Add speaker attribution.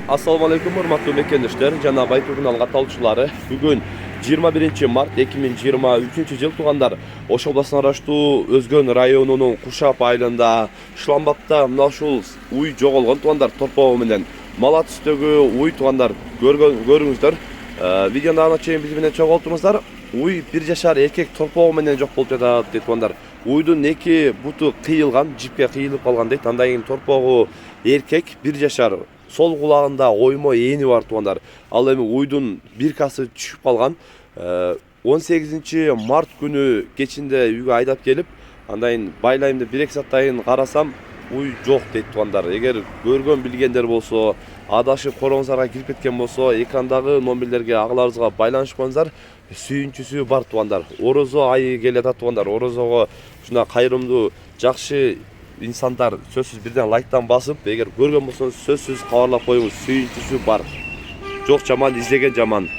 Speaker 1: Assalamu alaikum урматтуу мекендештер жана Байтур каналы катталуучулары. Бүгүн 21 март 2023 жыл туугандар. Ош областына караштуу Өзгөн районунун Кушап айылында Шламбапта мына ушул уй жоголгон туугандар торпогу менен. Мала түстөгү уй туугандар көрүңүздөр. Видеону ана чейин биз менен чогултуңуздар. Уй 1 жашар эркек торпогу менен жок болуп жатат дейт туугандар. Уйдун эки буту кыйылган, жипке кыйылып калган дейт. Андан кийин торпогу эркек 1 жашар сол кулагында оймо эни бар туугандар. Ал эми уйдун биркасы түшүп калган. 18 март күнү кечинде үйгө айдап келип, андан кийин байлайм деп 1-2 сааттан кийин карасам, уй жок дейт туугандар. Эгер көргөн билгендер болсо, адашып короңуздарга кирип кеткен болсо, экрандагы номерлерге агаларыбызга байланышып коюңуздар. Сүйүнчүсү бар туугандар. Орозо айы келет туугандар. Орозого ушуна кайрымдуу жакшы инсандар сөзсүз бирден лайктан басып, эгер көргөн болсоңуз сөзсүз кабарлап коюңуз. Сүйүнчүсү бар. Жок жаман, издеген жаман.